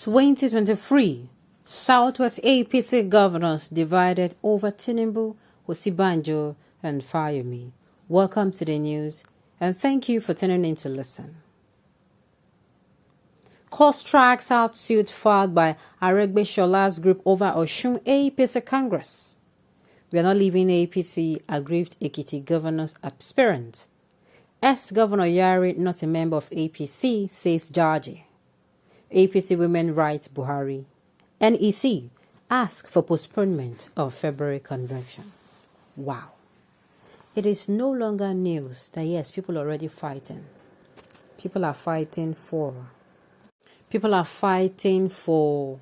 2023, Southwest APC governors divided over Tinubu, Osinbajo, and Fayemi. Welcome to the news, and thank you for tuning in to listen. Court strikes out suit filed by Aregbesol's group over Osun APC Congress. We are not leaving APC, aggrieved Ekiti governor's aspirant. Ex-Governor Yari, not a member of APC, says Jaji. APC Women Rights Buhari. NEC ask for postponement of February convention. Wow. It is no longer news that yes, people are already fighting. People are fighting for, people are fighting for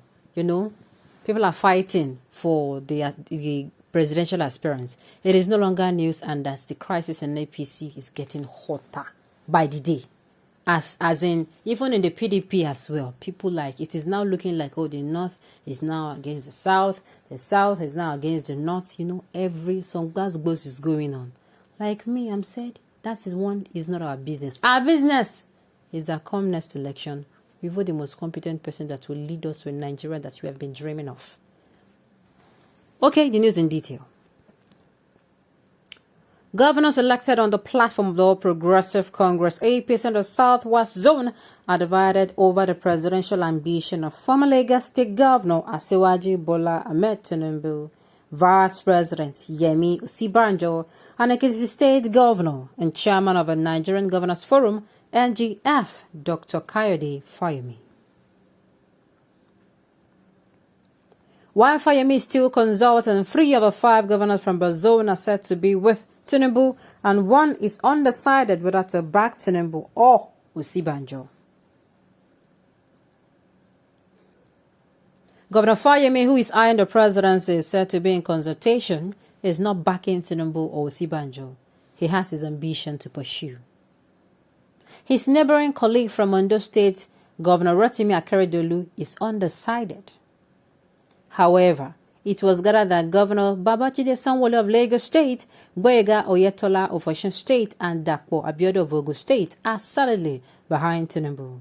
the presidential aspirants. It is no longer news, and that the crisis in APC is getting hotter by the day. As in, even in the PDP as well, people like, it is now looking like, oh, the North is now against the South is now against the North, some gas is going on. Like me, I'm said, that is not our business. Our business is that come next election, we vote the most competent person that will lead us to a Nigeria that we have been dreaming of. Okay, the news in detail. Governors elected on the platform of the All Progressive Congress APC in the Southwest Zone are divided over the presidential ambition of former Lagos State Governor Asiwaju Bola Ahmed Tinubu, Vice President Fayemi Osinbajo, and Ekiti State Governor and Chairman of the Nigerian Governors Forum, NGF, Dr. Kayode Fayemi. While Fayemi is still consulting, 3 of the 5 governors from the zone are said to be with Tinubu, and 1 is undecided whether to back Tinubu or Osinbajo. Governor Fayemi, who is eyeing the presidency, is said to be in consultation, is not backing Tinubu or Osinbajo. He has his ambition to pursue. His neighboring colleague from Ondo State, Governor Rotimi Akeredolu, is undecided. However, it was gathered that Governor Babajide Sanwo-Olu of Lagos State, Gboyega Oyetola of Osun State, and Dapo Abiodun of Ogun State are solidly behind Tinubu.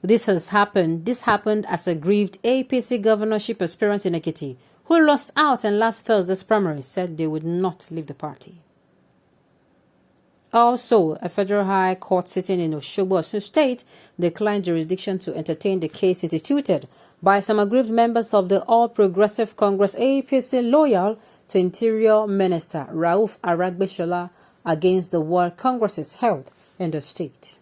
This happened as a grieved APC governorship aspirant in Ekiti, who lost out in last Thursday's primary, said they would not leave the party. Also, a federal high court sitting in Osogbo, Osun State, declined jurisdiction to entertain the case instituted by some aggrieved members of the All Progressive Congress APC loyal to Interior Minister Rauf Aregbesola against the World Congresses held in the state.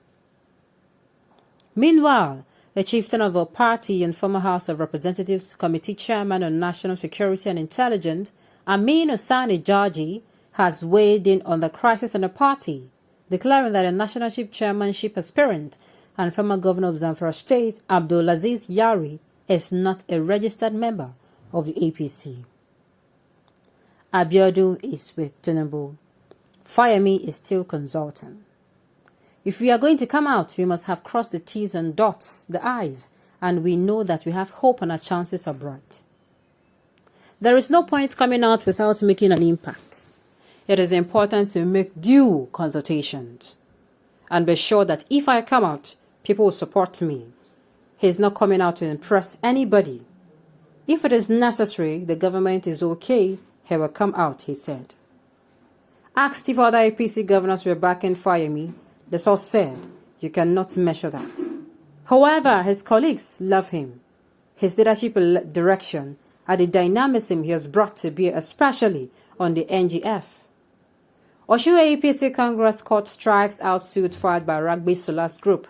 Meanwhile, the chieftain of a party and former House of Representatives Committee Chairman on National Security and Intelligence, Amin Osani Jaji, has weighed in on the crisis in the party, declaring that a nationalship chairmanship aspirant and former governor of Zamfara State, Abdulaziz Yari, is not a registered member of the APC. Abiodun is with Tinubu. Fayemi is still consulting. If we are going to come out, we must have crossed the T's and dots the I's, and we know that we have hope and our chances are bright. There is no point coming out without making an impact. It is important to make due consultations and be sure that if I come out, people will support me. He is not coming out to impress anybody. If it is necessary, the government is okay, he will come out, he said. Asked if other APC governors were backing Fayemi, the source said, you cannot measure that. However, his colleagues love him. His leadership direction and the dynamism he has brought to bear, especially on the NGF. Osun APC Congress Court strikes out suit filed by Aregbesol's group.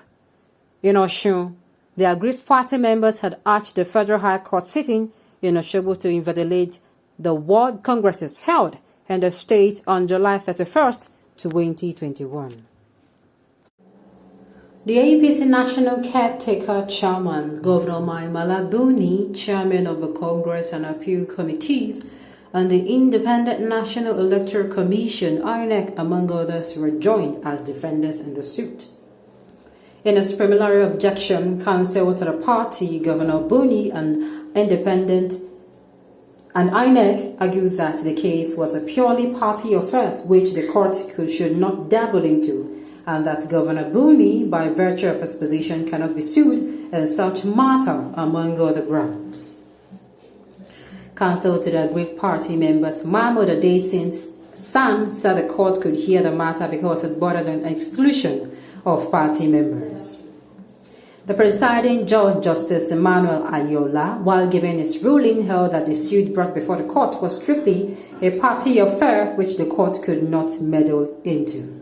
In Osun, the aggrieved party members had urged the Federal High Court sitting in Osogbo to invalidate the World Congresses held in the state on July 31st, 2021. The APC National Caretaker Chairman, Governor Maimala Buni, Chairman of the Congress and Appeal Committees, and the Independent National Electoral Commission, INEC, among others, were joined as defendants in the suit. In his preliminary objection, counsel to the party, Governor Buni, and Independent and INEC argued that the case was a purely party affair which the court should not dabble into, and that Governor Buni, by virtue of his position, cannot be sued in such matter, among other grounds. Counsel to the aggrieved party members, Mahmoud Adesin's son, said the court could hear the matter because it bordered an exclusion of party members. The presiding judge, Justice Emmanuel Ayola, while giving his ruling, held that the suit brought before the court was strictly a party affair which the court could not meddle into.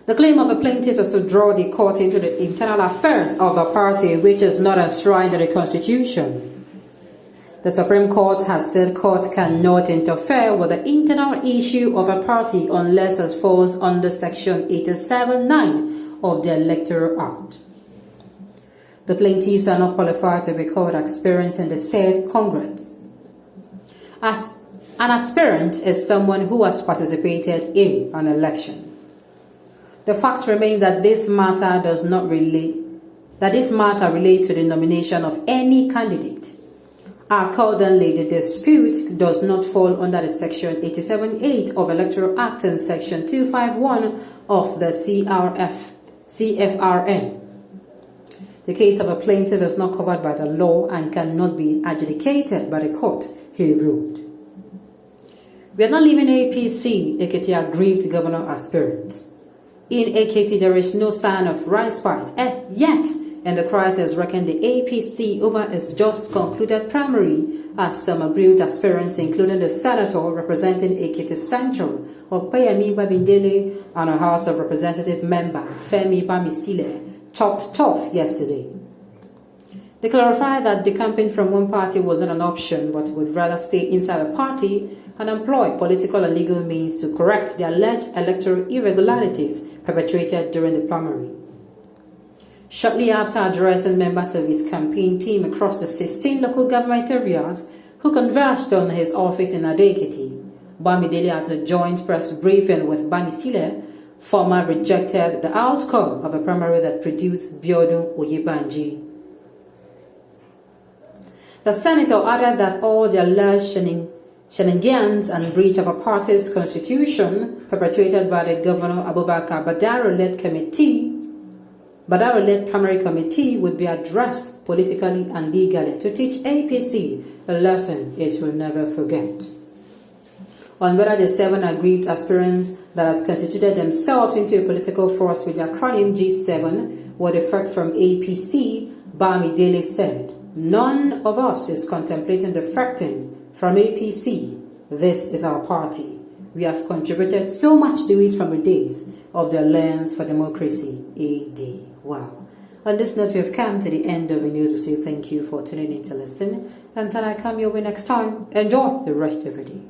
The claim of the plaintiff is to draw the court into the internal affairs of a party which is not enshrined in the Constitution. The Supreme Court has said courts cannot interfere with the internal issue of a party unless it falls under Section 87(9) of the Electoral Act. The plaintiffs are not qualified to be called aspirants in the said Congress. As an aspirant is someone who has participated in an election. The fact remains that this matter relates to the nomination of any candidate. Accordingly, the dispute does not fall under the Section 87(8) of Electoral Act and Section 251 of the CFRN. The case of a plaintiff is not covered by the law and cannot be adjudicated by the court, he ruled. We are not leaving APC, Ekiti aggrieved governor aspirant. In Ekiti, there is no sign of respite, yet, and the crisis reckoned the APC over its just concluded primary, as some aggrieved aspirants, including the senator representing Ekiti Central, Fayemi Babindele, and a House of Representative member, Fayemi Bamisile, talked tough yesterday. They clarified that decamping from one party was not an option, but would rather stay inside the party and employ political and legal means to correct the alleged electoral irregularities perpetrated during the primary. Shortly after addressing members of his campaign team across the 16 local government areas who converged on his office in Ado-Ekiti, Bamidele, at a joint press briefing with Bamisile, former rejected the outcome of a primary that produced Biodun Oyebanji. The senator added that all the alleged shenanigans and breach of a party's constitution perpetrated by the Governor Abubakar Badaro-led primary committee would be addressed politically and legally to teach APC a lesson it will never forget. On whether the 7 aggrieved aspirants that has constituted themselves into a political force with the acronym G7 would defect from APC, Bamidele said, "None of us is contemplating defecting from APC. This is our party. We have contributed so much to it from the days of the Alliance for Democracy, AD." Wow. On this note, we have come to the end of the news. We say thank you for tuning in to listen. Until I come your way next time, enjoy the rest of the day.